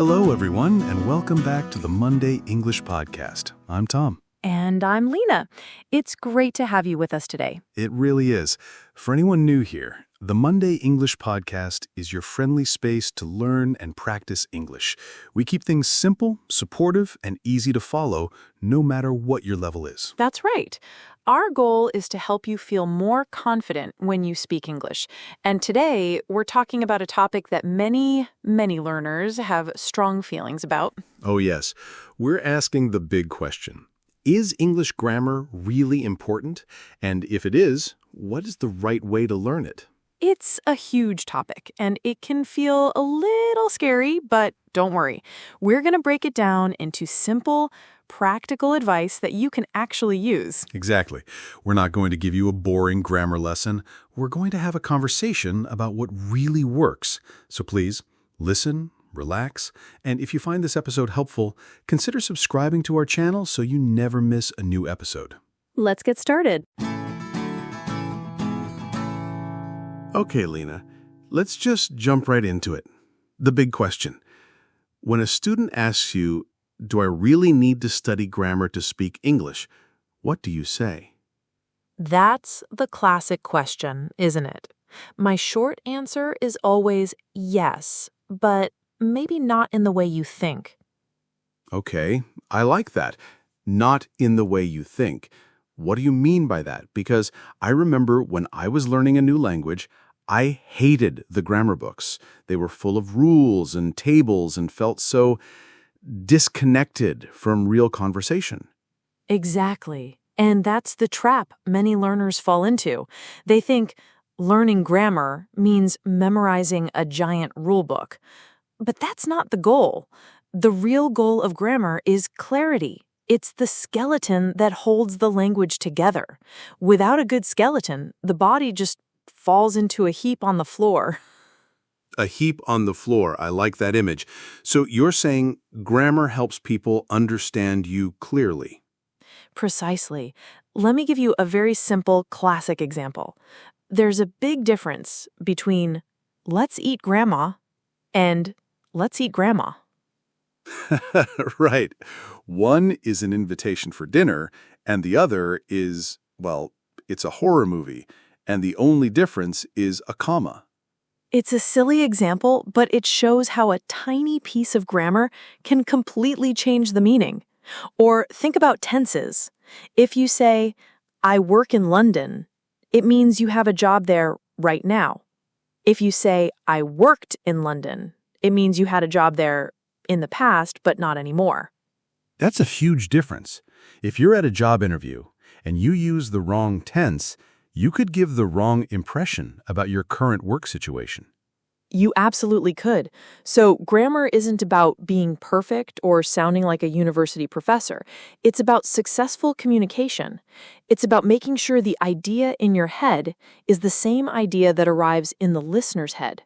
Hello, everyone, and welcome back to the Monday English Podcast. I'm Tom. And I'm Lena. It's great to have you with us today. It really is. For anyone new here, the Monday English Podcast is your friendly space to learn and practice English. We keep things simple, supportive, and easy to follow, no matter what your level is. That's right. Our goal is to help you feel more confident when you speak English. And today, we're talking about a topic that many learners have strong feelings about. Oh, yes. We're asking the big question. Is English grammar really important? And if it is, what is the right way to learn it? It's a huge topic, and it can feel a little scary, but don't worry. We're going to break it down into simple, practical advice that you can actually use. Exactly. We're not going to give you a boring grammar lesson. We're going to have a conversation about what really works. So please, listen, relax, and if you find this episode helpful, consider subscribing to our channel so you never miss a new episode. Let's get started. Okay, Lena, let's just jump right into it. The big question. When a student asks you, do I really need to study grammar to speak English? What do you say? That's the classic question, isn't it? My short answer is always yes, but maybe not in the way you think. Okay, I like that. Not in the way you think. What do you mean by that? Because I remember when I was learning a new language, I hated the grammar books. They were full of rules and tables and felt so disconnected from real conversation. Exactly. And that's the trap many learners fall into. They think learning grammar means memorizing a giant rulebook. But that's not the goal. The real goal of grammar is clarity. It's the skeleton that holds the language together. Without a good skeleton, the body just falls into a heap on the floor. A heap on the floor. I like that image. So you're saying grammar helps people understand you clearly. Precisely. Let me give you a very simple, classic example. There's a big difference between let's eat grandma and let's eat grandma. Right. One is an invitation for dinner, and the other is, well, it's a horror movie, and the only difference is a comma. It's a silly example, but it shows how a tiny piece of grammar can completely change the meaning. Or think about tenses. If you say, I work in London, it means you have a job there right now. If you say, I worked in London, it means you had a job there in the past, but not anymore. That's a huge difference. If you're at a job interview and you use the wrong tense, you could give the wrong impression about your current work situation. You absolutely could. So grammar isn't about being perfect or sounding like a university professor. It's about successful communication. It's about making sure the idea in your head is the same idea that arrives in the listener's head.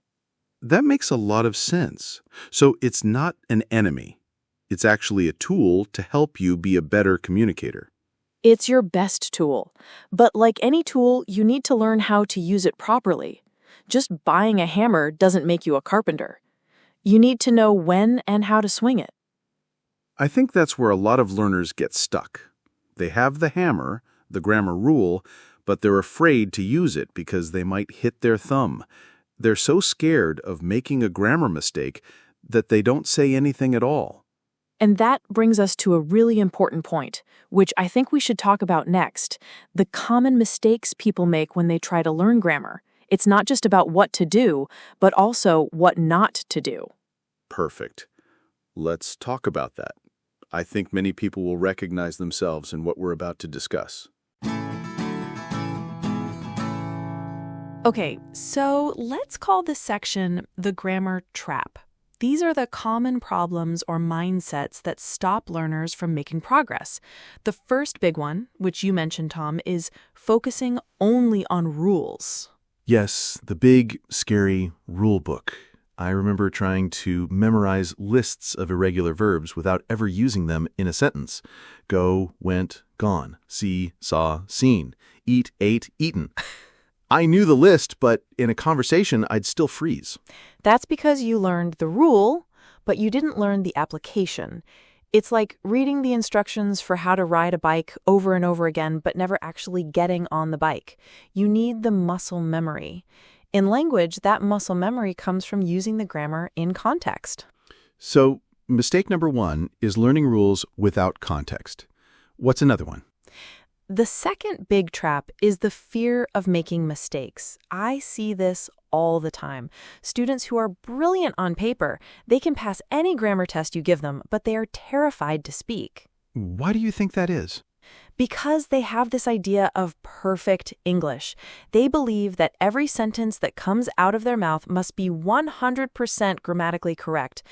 That makes a lot of sense. So it's not an enemy. It's actually a tool to help you be a better communicator. It's your best tool. But like any tool, you need to learn how to use it properly. Just buying a hammer doesn't make you a carpenter. You need to know when and how to swing it. I think that's where a lot of learners get stuck. They have the hammer, the grammar rule, but they're afraid to use it because they might hit their thumb. They're so scared of making a grammar mistake that they don't say anything at all. And that brings us to a really important point, which I think we should talk about next, the common mistakes people make when they try to learn grammar. It's not just about what to do, but also what not to do. Perfect. Let's talk about that. I think many people will recognize themselves in what we're about to discuss. Okay, so let's call this section the grammar trap. These are the common problems or mindsets that stop learners from making progress. The first big one, which you mentioned, Tom, is focusing only on rules. Yes, the big, scary rule book. I remember trying to memorize lists of irregular verbs without ever using them in a sentence. Go, went, gone. See, saw, seen. Eat, ate, eaten. I knew the list, but in a conversation, I'd still freeze. That's because you learned the rule, but you didn't learn the application. It's like reading the instructions for how to ride a bike over and over again, but never actually getting on the bike. You need the muscle memory. In language, that muscle memory comes from using the grammar in context. So, mistake number 1 is learning rules without context. What's another one? The second big trap is the fear of making mistakes. I see this all the time. Students who are brilliant on paper, they can pass any grammar test you give them, but they are terrified to speak. Why do you think that is? Because they have this idea of perfect English. They believe that every sentence that comes out of their mouth must be 100% grammatically correct.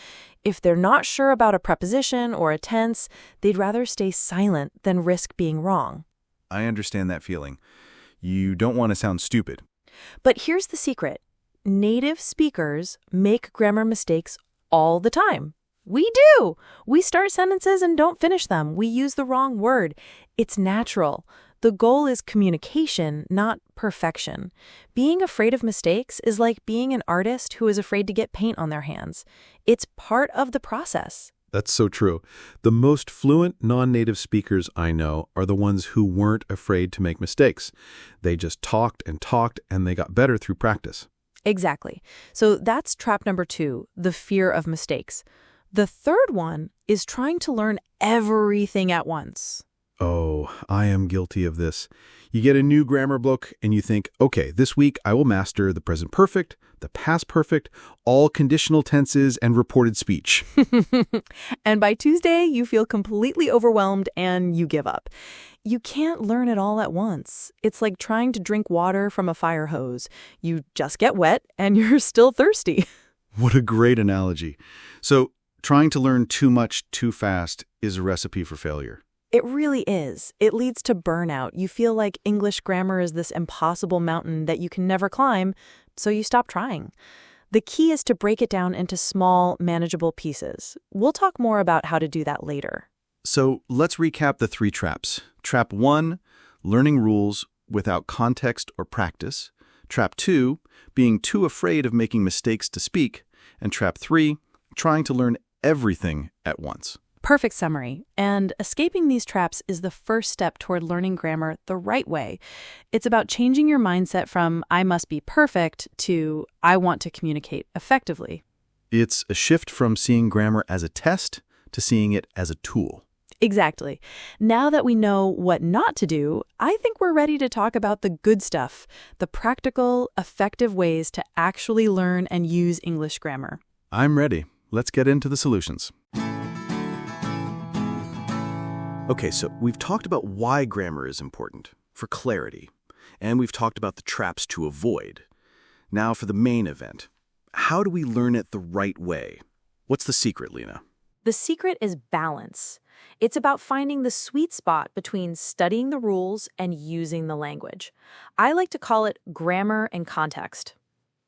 If they're not sure about a preposition or a tense, they'd rather stay silent than risk being wrong. I understand that feeling. You don't want to sound stupid. But here's the secret. Native speakers make grammar mistakes all the time. We do. We start sentences and don't finish them. We use the wrong word. It's natural. The goal is communication, not perfection. Being afraid of mistakes is like being an artist who is afraid to get paint on their hands. It's part of the process. That's so true. The most fluent non-native speakers I know are the ones who weren't afraid to make mistakes. They just talked and they got better through practice. Exactly. So that's trap number 2, the fear of mistakes. The third one is trying to learn everything at once. Oh, I am guilty of this. You get a new grammar book and you think, okay, this week I will master the present perfect, the past perfect, all conditional tenses, and reported speech. And by Tuesday, you feel completely overwhelmed and you give up. You can't learn it all at once. It's like trying to drink water from a fire hose. You just get wet and you're still thirsty. What a great analogy. So, trying to learn too much too fast is a recipe for failure. It really is. It leads to burnout. You feel like English grammar is this impossible mountain that you can never climb, so you stop trying. The key is to break it down into small, manageable pieces. We'll talk more about how to do that later. So, let's recap the 3 traps. Trap 1, learning rules without context or practice. Trap 2, being too afraid of making mistakes to speak. And trap 3, trying to learn everything at once. Perfect summary. And escaping these traps is the first step toward learning grammar the right way. It's about changing your mindset from I must be perfect to I want to communicate effectively. It's a shift from seeing grammar as a test to seeing it as a tool. Exactly. Now that we know what not to do, I think we're ready to talk about the good stuff, the practical, effective ways to actually learn and use English grammar. I'm ready. Let's get into the solutions. Okay, so we've talked about why grammar is important, for clarity, and we've talked about the traps to avoid. Now for the main event. How do we learn it the right way? What's the secret, Lena? The secret is balance. It's about finding the sweet spot between studying the rules and using the language. I like to call it grammar in context.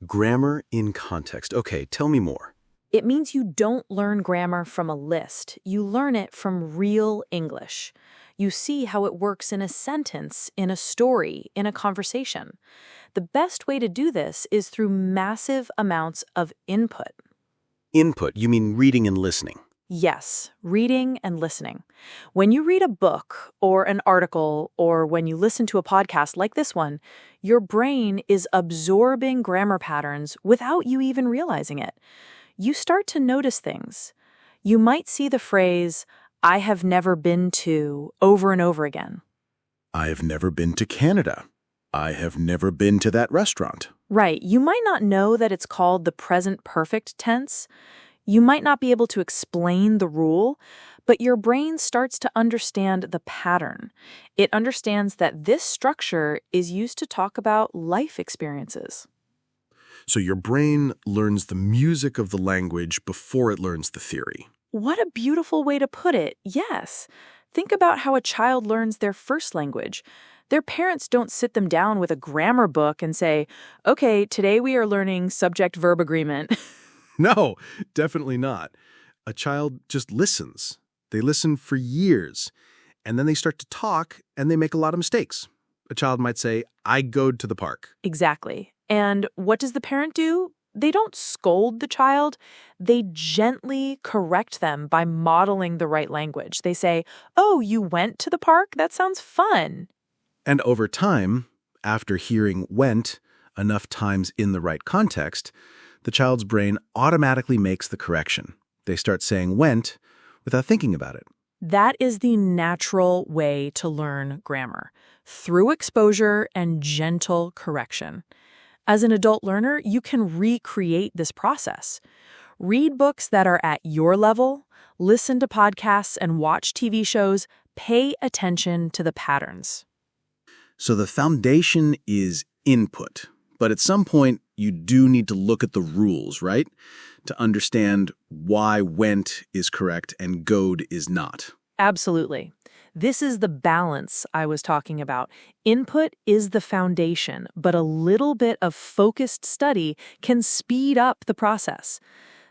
Grammar in context. Okay, tell me more. It means you don't learn grammar from a list. You learn it from real English. You see how it works in a sentence, in a story, in a conversation. The best way to do this is through massive amounts of input. Input, you mean reading and listening? Yes, reading and listening. When you read a book or an article or when you listen to a podcast like this one, your brain is absorbing grammar patterns without you even realizing it. You start to notice things. You might see the phrase, I have never been to, over and over again. I have never been to Canada. I have never been to that restaurant. Right. You might not know that it's called the present perfect tense. You might not be able to explain the rule, but your brain starts to understand the pattern. It understands that this structure is used to talk about life experiences. So your brain learns the music of the language before it learns the theory. What a beautiful way to put it. Yes. Think about how a child learns their first language. Their parents don't sit them down with a grammar book and say, okay, today we are learning subject-verb agreement. No, definitely not. A child just listens. They listen for years, and then they start to talk, and they make a lot of mistakes. A child might say, I go to the park. Exactly. And what does the parent do? They don't scold the child. They gently correct them by modeling the right language. They say, "Oh, you went to the park? That sounds fun." And over time, after hearing went enough times in the right context, the child's brain automatically makes the correction. They start saying went without thinking about it. That is the natural way to learn grammar, through exposure and gentle correction. As an adult learner, you can recreate this process. Read books that are at your level, listen to podcasts and watch TV shows, pay attention to the patterns. So the foundation is input, but at some point you do need to look at the rules, right? To understand why went is correct and goed is not. Absolutely. This is the balance I was talking about. Input is the foundation, but a little bit of focused study can speed up the process.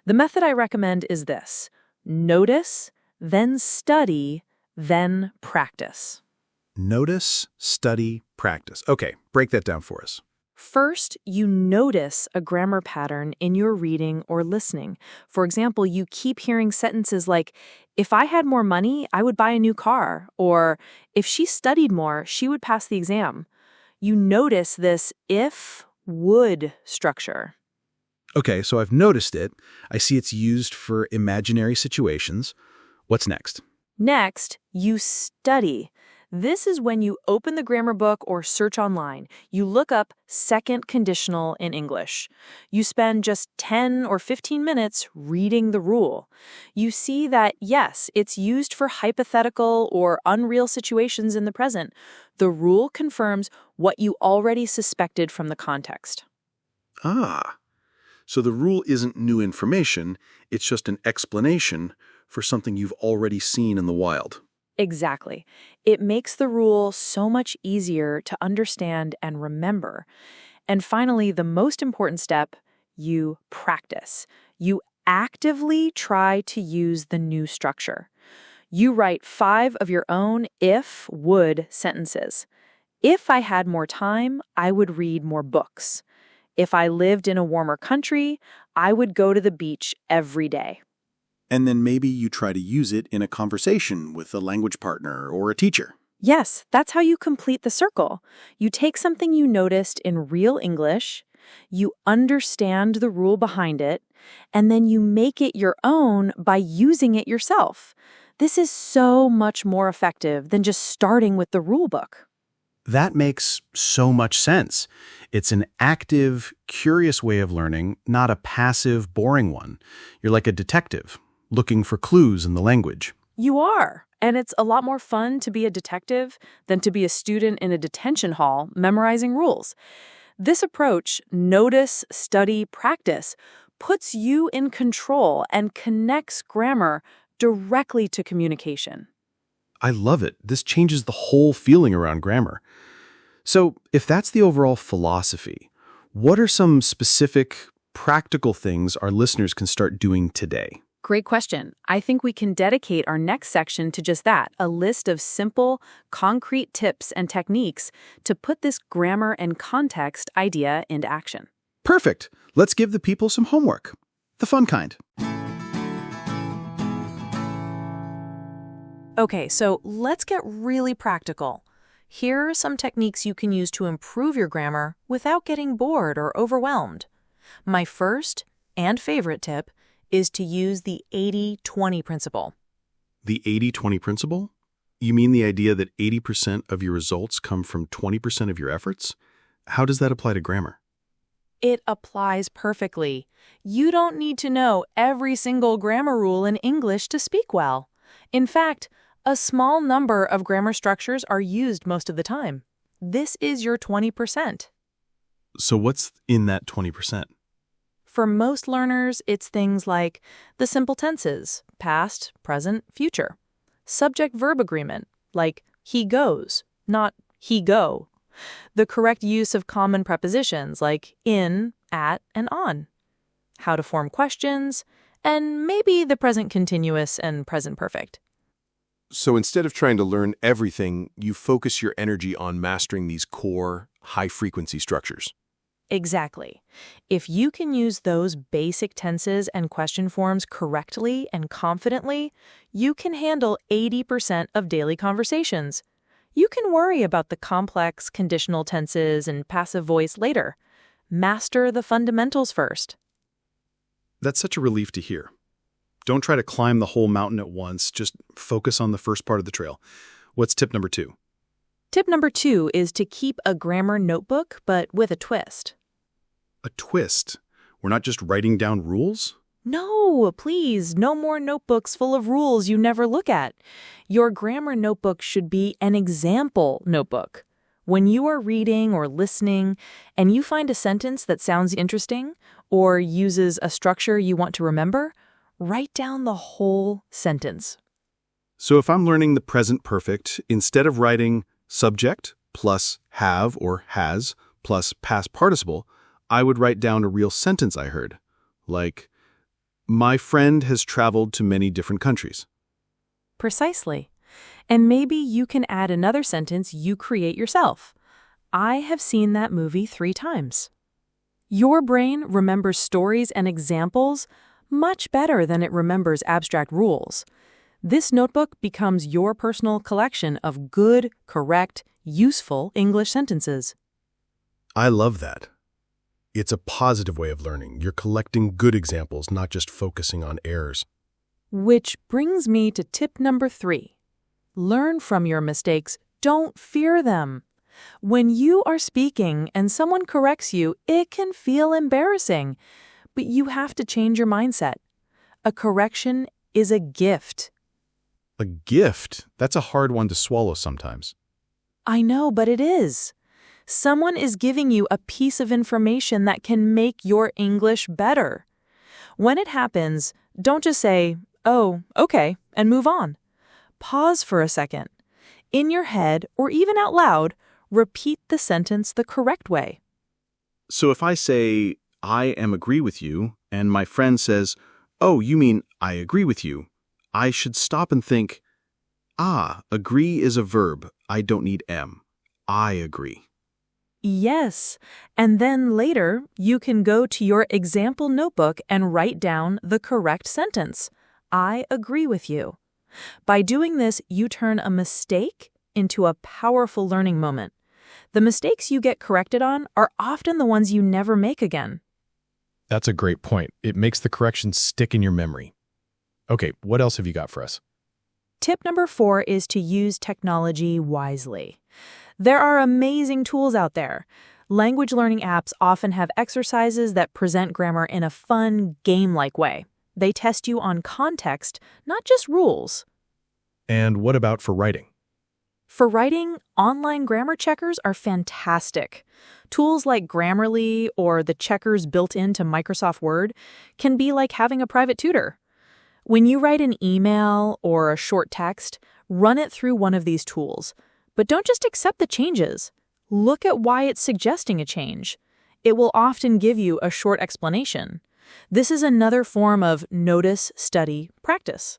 The method I recommend is this: notice, then study, then practice. Notice, study, practice. Okay, break that down for us. First, you notice a grammar pattern in your reading or listening. For example, you keep hearing sentences like, "If I had more money, I would buy a new car," or "If she studied more, she would pass the exam." You notice this if, would structure. Okay, so I've noticed it. I see it's used for imaginary situations. What's next? Next, you study. This is when you open the grammar book or search online. You look up second conditional in English. You spend just 10 or 15 minutes reading the rule. You see that, yes, it's used for hypothetical or unreal situations in the present. The rule confirms what you already suspected from the context. Ah, so the rule isn't new information, it's just an explanation for something you've already seen in the wild. Exactly. It makes the rule so much easier to understand and remember. And finally, the most important step, you practice. You actively try to use the new structure. You write 5 of your own if, would sentences. If I had more time, I would read more books. If I lived in a warmer country, I would go to the beach every day. And then maybe you try to use it in a conversation with a language partner or a teacher. Yes, that's how you complete the circle. You take something you noticed in real English, you understand the rule behind it, and then you make it your own by using it yourself. This is so much more effective than just starting with the rule book. That makes so much sense. It's an active, curious way of learning, not a passive, boring one. You're like a detective, looking for clues in the language. You are. And it's a lot more fun to be a detective than to be a student in a detention hall memorizing rules. This approach, notice, study, practice, puts you in control and connects grammar directly to communication. I love it. This changes the whole feeling around grammar. So, if that's the overall philosophy, what are some specific, practical things our listeners can start doing today? Great question. I think we can dedicate our next section to just that, a list of simple, concrete tips and techniques to put this grammar and context idea into action. Perfect. Let's give the people some homework. The fun kind. Okay, so let's get really practical. Here are some techniques you can use to improve your grammar without getting bored or overwhelmed. My first and favorite tip is to use the 80-20 principle. The 80-20 principle? You mean the idea that 80% of your results come from 20% of your efforts? How does that apply to grammar? It applies perfectly. You don't need to know every single grammar rule in English to speak well. In fact, a small number of grammar structures are used most of the time. This is your 20%. So what's in that 20%? For most learners, it's things like the simple tenses, past, present, future. Subject-verb agreement, like he goes, not he go. The correct use of common prepositions like in, at, and on. How to form questions, and maybe the present continuous and present perfect. So instead of trying to learn everything, you focus your energy on mastering these core, high-frequency structures. Exactly. If you can use those basic tenses and question forms correctly and confidently, you can handle 80% of daily conversations. You can worry about the complex conditional tenses and passive voice later. Master the fundamentals first. That's such a relief to hear. Don't try to climb the whole mountain at once. Just focus on the first part of the trail. What's tip number 2? Tip number 2 is to keep a grammar notebook, but with a twist. A twist. We're not just writing down rules? No, please, no more notebooks full of rules you never look at. Your grammar notebook should be an example notebook. When you are reading or listening and you find a sentence that sounds interesting or uses a structure you want to remember, write down the whole sentence. So if I'm learning the present perfect, instead of writing subject plus have or has plus past participle, I would write down a real sentence I heard, like, my friend has traveled to many different countries. Precisely. And maybe you can add another sentence you create yourself. I have seen that movie 3 times. Your brain remembers stories and examples much better than it remembers abstract rules. This notebook becomes your personal collection of good, correct, useful English sentences. I love that. It's a positive way of learning. You're collecting good examples, not just focusing on errors. Which brings me to tip number 3. Learn from your mistakes. Don't fear them. When you are speaking and someone corrects you, it can feel embarrassing, but you have to change your mindset. A correction is a gift. A gift? That's a hard one to swallow sometimes. I know, but it is. Someone is giving you a piece of information that can make your English better. When it happens, don't just say, "Oh, okay," and move on. Pause for a second. In your head, or even out loud, repeat the sentence the correct way. So if I say, I agree with you, and my friend says, oh, you mean I agree with you, I should stop and think, agree is a verb. I don't need am. I agree. Yes, and then later, you can go to your example notebook and write down the correct sentence. I agree with you. By doing this, you turn a mistake into a powerful learning moment. The mistakes you get corrected on are often the ones you never make again. That's a great point. It makes the corrections stick in your memory. Okay, what else have you got for us? Tip number 4 is to use technology wisely. There are amazing tools out there. Language learning apps often have exercises that present grammar in a fun, game-like way. They test you on context, not just rules. And what about for writing? For writing, online grammar checkers are fantastic. Tools like Grammarly or the checkers built into Microsoft Word can be like having a private tutor. When you write an email or a short text, run it through one of these tools. But don't just accept the changes. Look at why it's suggesting a change. It will often give you a short explanation. This is another form of notice, study, practice.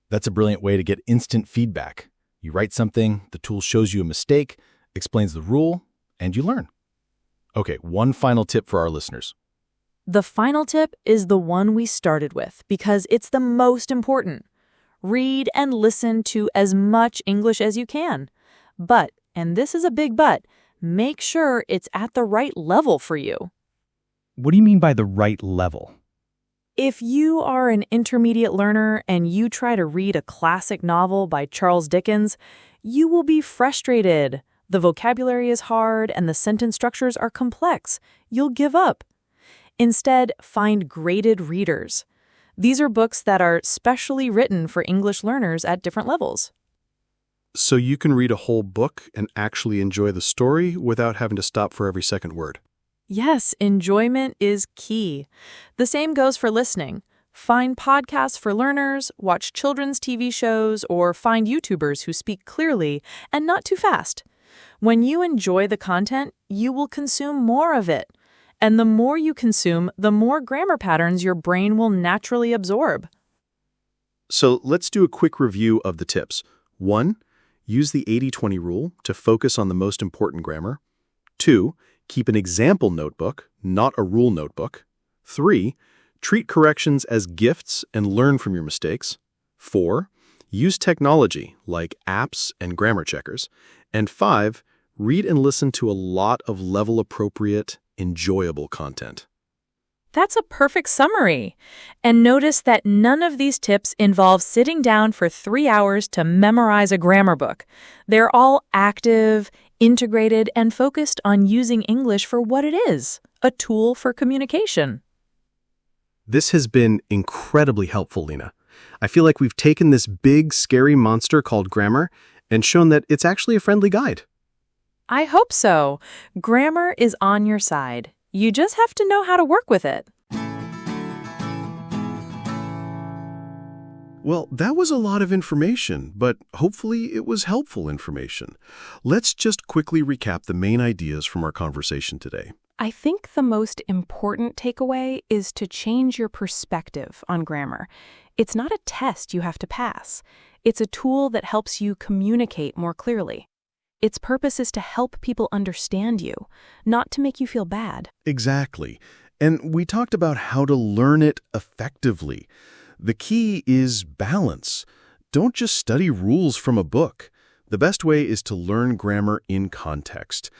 That's a brilliant way to get instant feedback. You write something, the tool shows you a mistake, explains the rule, and you learn. Okay, one final tip for our listeners. The final tip is the one we started with because it's the most important. Read and listen to as much English as you can. But, and this is a big but, make sure it's at the right level for you. What do you mean by the right level? If you are an intermediate learner and you try to read a classic novel by Charles Dickens, you will be frustrated. The vocabulary is hard and the sentence structures are complex. You'll give up. Instead, find graded readers. These are books that are specially written for English learners at different levels. So you can read a whole book and actually enjoy the story without having to stop for every second word. Yes, enjoyment is key. The same goes for listening. Find podcasts for learners, watch children's TV shows, or find YouTubers who speak clearly and not too fast. When you enjoy the content, you will consume more of it. And the more you consume, the more grammar patterns your brain will naturally absorb. So let's do a quick review of the tips. 1. Use the 80-20 rule to focus on the most important grammar. 2. Keep an example notebook, not a rule notebook. 3. Treat corrections as gifts and learn from your mistakes. 4. Use technology like apps and grammar checkers. And 5. Read and listen to a lot of level-appropriate, enjoyable content. That's a perfect summary. And notice that none of these tips involve sitting down for 3 hours to memorize a grammar book. They're all active, integrated, and focused on using English for what it is, a tool for communication. This has been incredibly helpful, Lena. I feel like we've taken this big, scary monster called grammar and shown that it's actually a friendly guide. I hope so. Grammar is on your side. You just have to know how to work with it. Well, that was a lot of information, but hopefully it was helpful information. Let's just quickly recap the main ideas from our conversation today. I think the most important takeaway is to change your perspective on grammar. It's not a test you have to pass. It's a tool that helps you communicate more clearly. Its purpose is to help people understand you, not to make you feel bad. Exactly. And we talked about how to learn it effectively. The key is balance. Don't just study rules from a book. The best way is to learn grammar in context.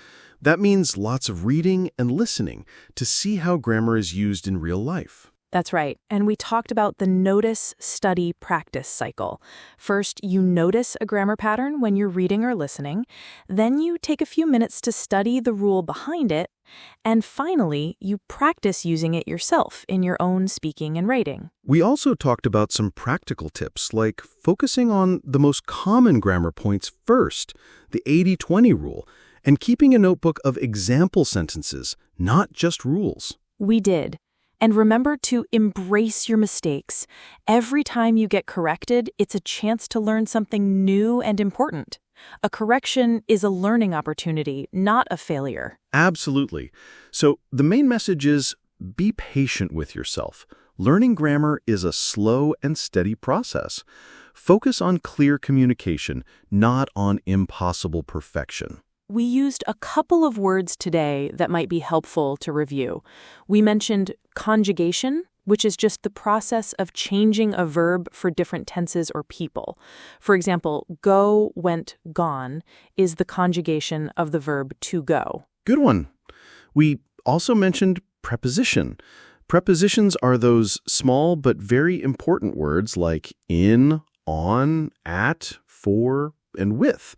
That means lots of reading and listening to see how grammar is used in real life. That's right. And we talked about the notice, study, practice cycle. First, you notice a grammar pattern when you're reading or listening. Then you take a few minutes to study the rule behind it. And finally, you practice using it yourself in your own speaking and writing. We also talked about some practical tips, like focusing on the most common grammar points first, the 80-20 rule, and keeping a notebook of example sentences, not just rules. We did. And remember to embrace your mistakes. Every time you get corrected, it's a chance to learn something new and important. A correction is a learning opportunity, not a failure. Absolutely. So the main message is be patient with yourself. Learning grammar is a slow and steady process. Focus on clear communication, not on impossible perfection. We used a couple of words today that might be helpful to review. We mentioned conjugation, which is just the process of changing a verb for different tenses or people. For example, go, went, gone is the conjugation of the verb to go. Good one. We also mentioned preposition. Prepositions are those small but very important words like in, on, at, for, and with.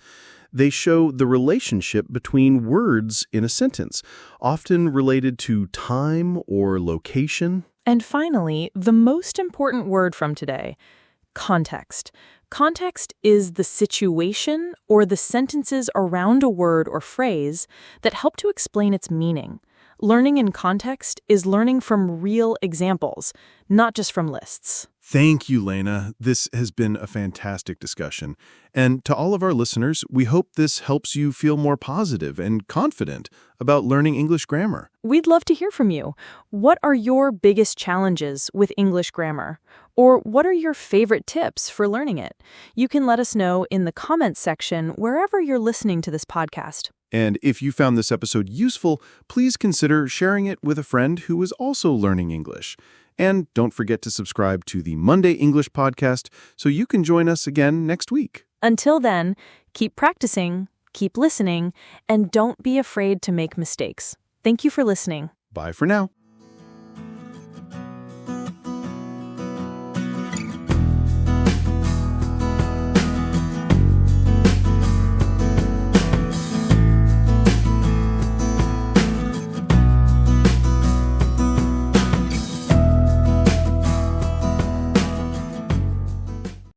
They show the relationship between words in a sentence, often related to time or location. And finally, the most important word from today, context. Context is the situation or the sentences around a word or phrase that help to explain its meaning. Learning in context is learning from real examples, not just from lists. Thank you, Lena. This has been a fantastic discussion. And to all of our listeners, we hope this helps you feel more positive and confident about learning English grammar. We'd love to hear from you. What are your biggest challenges with English grammar? Or what are your favorite tips for learning it? You can let us know in the comments section wherever you're listening to this podcast. And if you found this episode useful, please consider sharing it with a friend who is also learning English. And don't forget to subscribe to the Monday English podcast so you can join us again next week. Until then, keep practicing, keep listening, and don't be afraid to make mistakes. Thank you for listening. Bye for now.